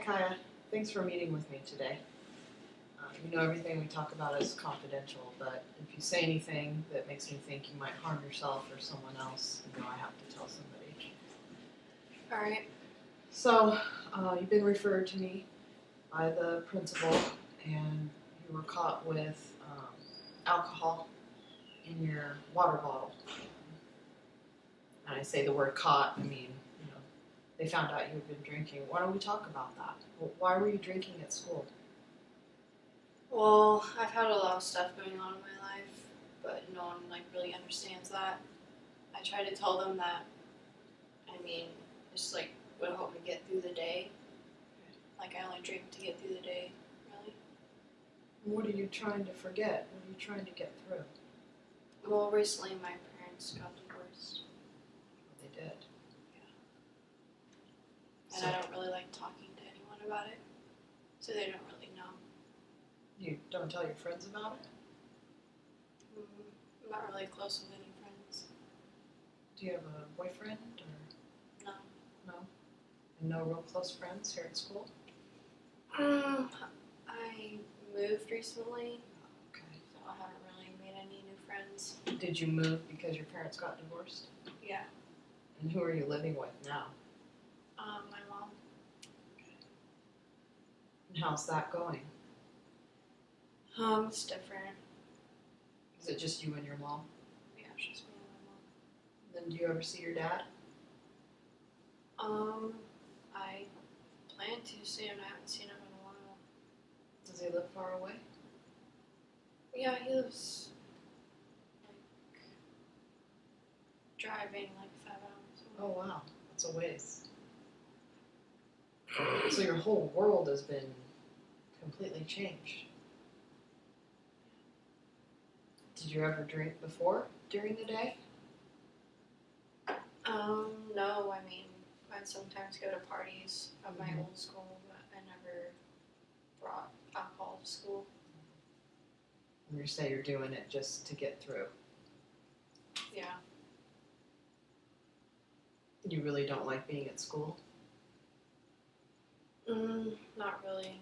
Kaya. Thanks for meeting with me today. You know everything we talk about is confidential, but if you say anything that makes me think you might harm yourself or someone else, I have to tell somebody. Alright. So, you've been referred to me by the principal, and you were caught with alcohol in your water bottle. And I say the word caught, I mean, they found out you had been drinking. Why don't we talk about that? Why were you drinking at school? Well, I've had a lot of stuff going on in my life, but no one really understands that. I try to tell them that, it's would help me get through the day. I only drink to get through the day, really. What are you trying to forget? What are you trying to get through? Well, recently my parents got divorced. They did. And I don't really like talking to anyone about it, so they don't really know. You don't tell your friends about it? I'm not really close with any friends. Do you have a boyfriend or No. no? And no real close friends here at school? I moved recently, Okay. so I haven't really made any new friends. Did you move because your parents got divorced? Yeah. And who are you living with now? My mom. And how's that going? It's different. Is it just you and your mom? Yeah, it's just me and my mom. Then do you ever see your dad? I plan to soon. I haven't seen him in a while. Does he live far away? Yeah, he lives driving 5 hours away. Oh wow, that's a ways. So your whole world has been completely changed. Did you ever drink before during the day? No, I'd sometimes go to parties at my old school, but I never brought alcohol to school. And you say you're doing it just to get through. Yeah. You really don't like being at school? Not really.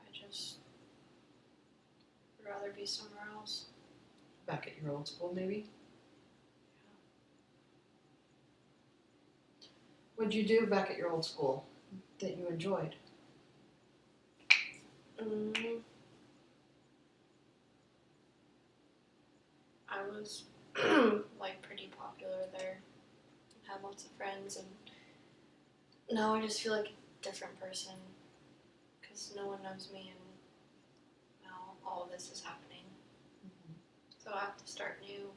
I just would rather be somewhere else. Back at your old school, maybe? What'd you do back at your old school that you enjoyed? I was pretty popular there. Had lots of friends, and now I just feel like a different person because no one knows me, and now all of this is happening. So I have to start new.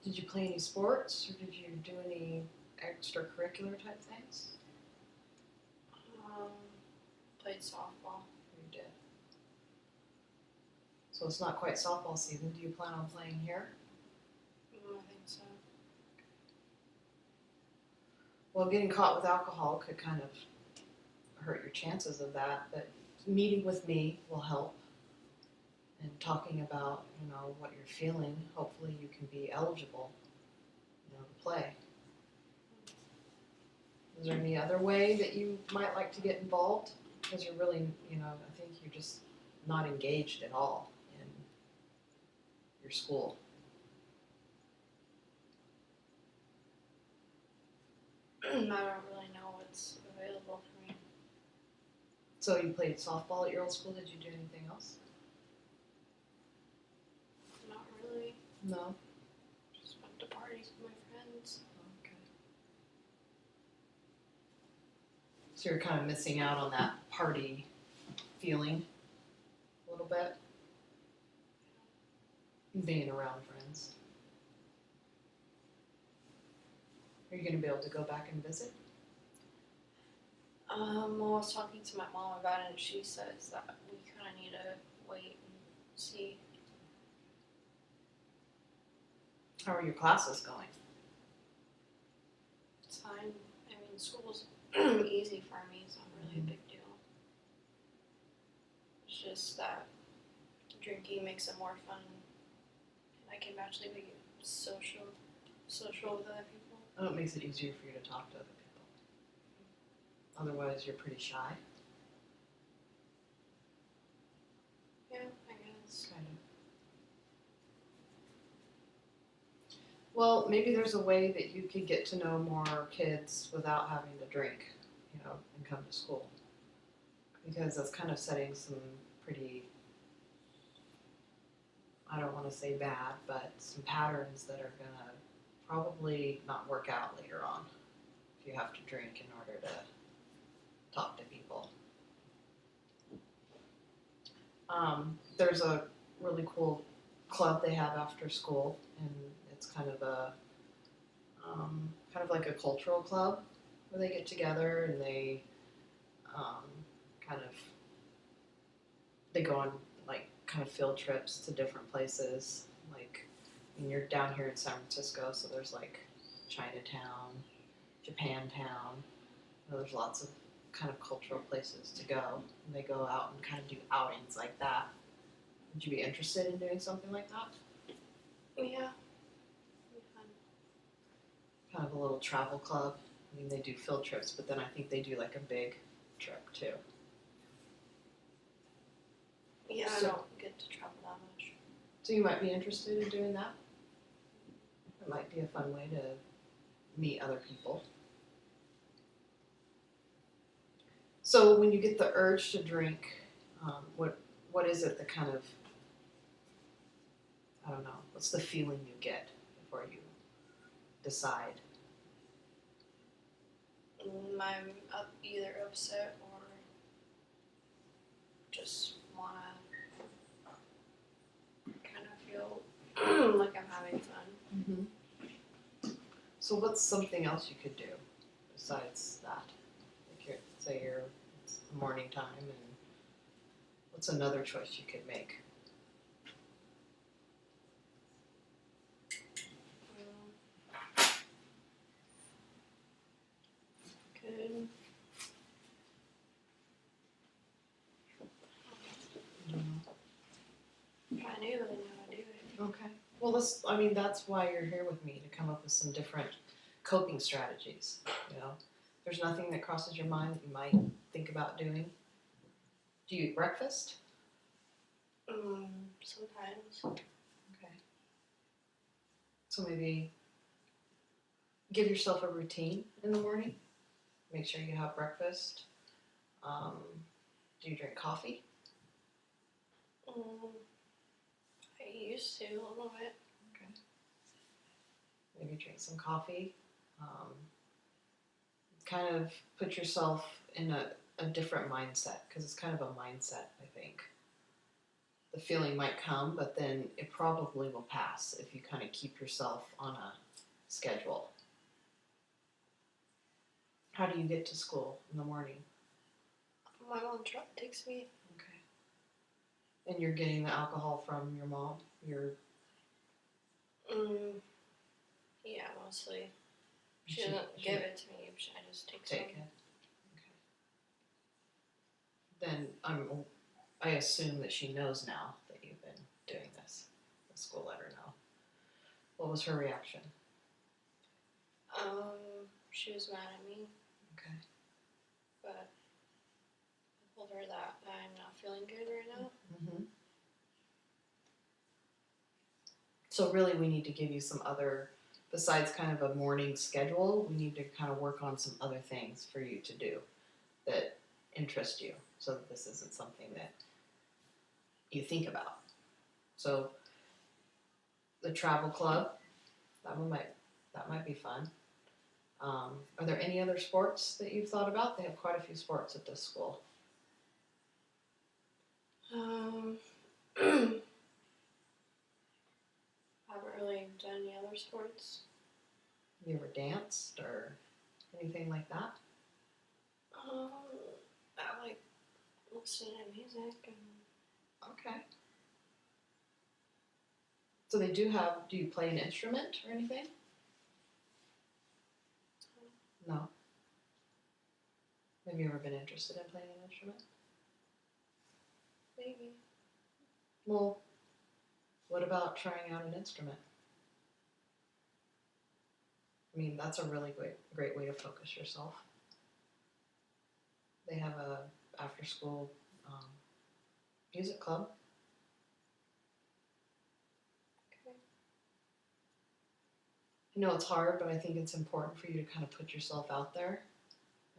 Did you play any sports, or did you do any extracurricular type things? Played softball. You did. So it's not quite softball season. Do you plan on playing here? I think so. Well, getting caught with alcohol could kind of hurt your chances of that, but meeting with me will help. And talking about, what you're feeling, hopefully you can be eligible, to play. Is there any other way that you might like to get involved? Because you're really, I think you're just not engaged at all in your school. I don't really know what's available for me. So you played softball at your old school. Did you do anything else? Not really. No. Just went to parties with my friends. Okay. So you're kind of missing out on that party feeling a little bit. Being around friends. Are you going to be able to go back and visit? I was talking to my mom about it, and she says that we kind of need to wait and see. How are your classes going? It's fine. School's easy for me. It's not really a big deal. It's just that drinking makes it more fun. And I can actually be social with other people. Oh, it makes it easier for you to talk to other people. Otherwise, you're pretty shy. Yeah, I guess. Kind of. Well, maybe there's a way that you could get to know more kids without having to drink, and come to school. Because that's kind of setting some pretty, I don't want to say bad, but some patterns that are going to probably not work out later on if you have to drink in order to talk to people. There's a really cool club they have after school, and it's kind of like a cultural club where they get together and they um, kind of they go on like kind of field trips to different places. Like, I mean, you're down here in San Francisco, so there's like Chinatown, Japantown. There's lots of kind of cultural places to go, and they go out and kind of do outings like that. Would you be interested in doing something like that? Yeah. Kind of a little travel club. I mean, they do field trips, but then I think they do like a big trip too. Yeah, I So- don't get to travel that much. So you might be interested in doing that. It might be a fun way to meet other people. So when you get the urge to drink, what is it that kind of, I don't know, what's the feeling you get before you decide? I'm either upset or just wanna kind of feel like I'm having fun. Mm-hmm. So what's something else you could do besides that? Like it's the morning time, and what's another choice you could make? Good. If I knew, then I would do it. Okay. Well, that's why you're here with me, to come up with some different coping strategies. There's nothing that crosses your mind that you might think about doing. Do you eat breakfast? Sometimes. Okay. So maybe give yourself a routine in the morning. Make sure you have breakfast. Do you drink coffee? I used to a little bit. Okay. Maybe drink some coffee. Kind of put yourself in a different mindset, because it's kind of a mindset, I think. The feeling might come, but then it probably will pass if you kind of keep yourself on a schedule. How do you get to school in the morning? My mom takes me. Okay. And you're getting the alcohol from your mom? Yeah, mostly. She She- doesn't she- give it to me. I just take some. Take it. Okay. Then I assume that she knows now that you've been doing this. The school let her know. What was her reaction? She was mad at me, Okay. but I told her that I'm not feeling good right now. Mm-hmm. So really, we need to give you some other, besides kind of a morning schedule, we need to kind of work on some other things for you to do that interest you, so that this isn't something that you think about. So the travel club, that might be fun. Are there any other sports that you've thought about? They have quite a few sports at this school. Haven't really done any other sports. You ever danced or anything like that? I like listening to music and Okay. So they do you play an instrument or anything? No. Have you ever been interested in playing an instrument? maybe. Well, what about trying out an instrument? I mean, that's a really great way to focus yourself. They have a after school music club. Okay. I know it's hard, but I think it's important for you to kind of put yourself out there.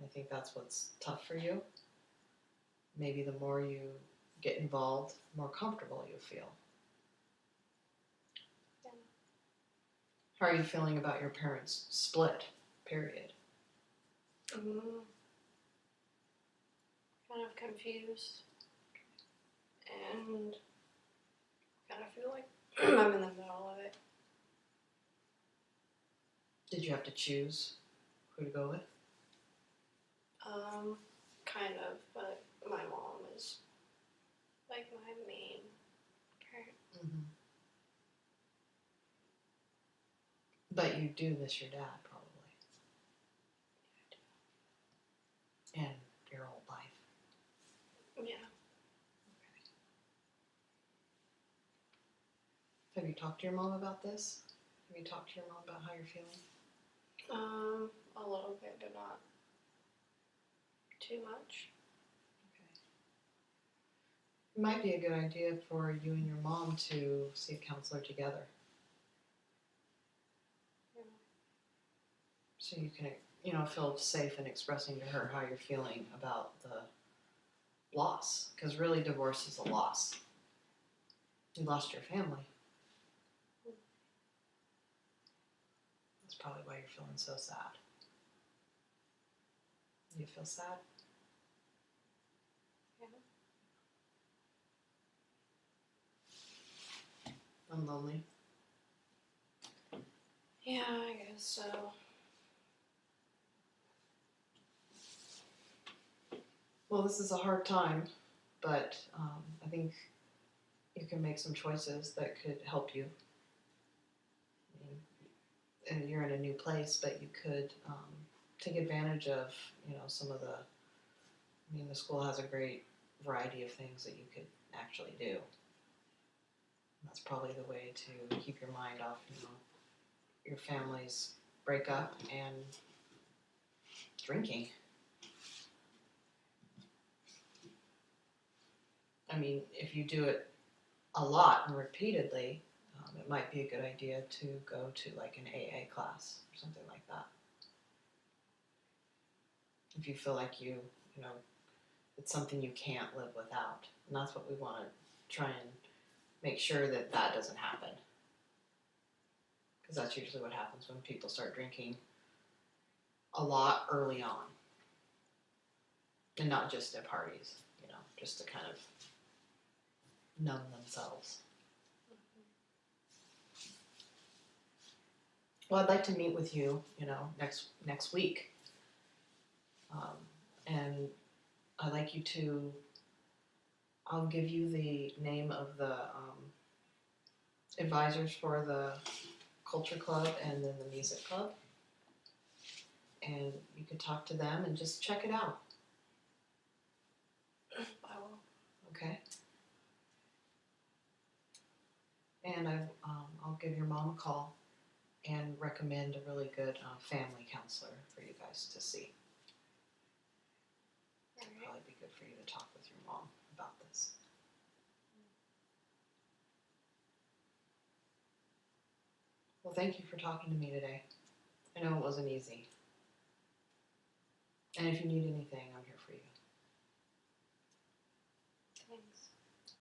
I think that's what's tough for you. Maybe the more you get involved, the more comfortable you'll feel. Yeah. How are you feeling about your parents' split, period? Kind of confused. And kind of feel like I'm in the middle of it. Did you have to choose who to go with? Kind of, but my mom is like my main parent. Mm-hmm. But you do miss your dad, probably. And your old life. Yeah. Have you talked to your mom about this? Have you talked to your mom about how you're feeling? A little bit, but not too much. It might be a good idea for you and your mom to see a counselor together. Yeah. So you can, feel safe in expressing to her how you're feeling about the loss. Because really, divorce is a loss. You lost your family. That's probably why you're feeling so sad. You feel sad? Yeah. I'm lonely. Yeah, I guess so. Well, this is a hard time, but I think you can make some choices that could help you. I mean, and you're in a new place, but you could take advantage of, some of the. I mean, the school has a great variety of things that you could actually do. And that's probably the way to keep your mind off, your family's breakup and drinking. I mean, if you do it a lot and repeatedly, it might be a good idea to go to like an AA class or something like that. If you feel like it's something you can't live without. And that's what we want to try and make sure that doesn't happen. Because that's usually what happens when people start drinking a lot early on. And not just at parties, just to kind of numb themselves. Well, I'd like to meet with you, next week. And I'd like you to, I'll give you the name of the advisors for the culture club and then the music club. And you could talk to them and just check it out. I will. Okay? And I'll give your mom a call and recommend a really good family counselor for you guys to see. It'd probably be good for you to talk with your mom about this. Well, thank you for talking to me today. I know it wasn't easy. And if you need anything, I'm here for you. Thanks.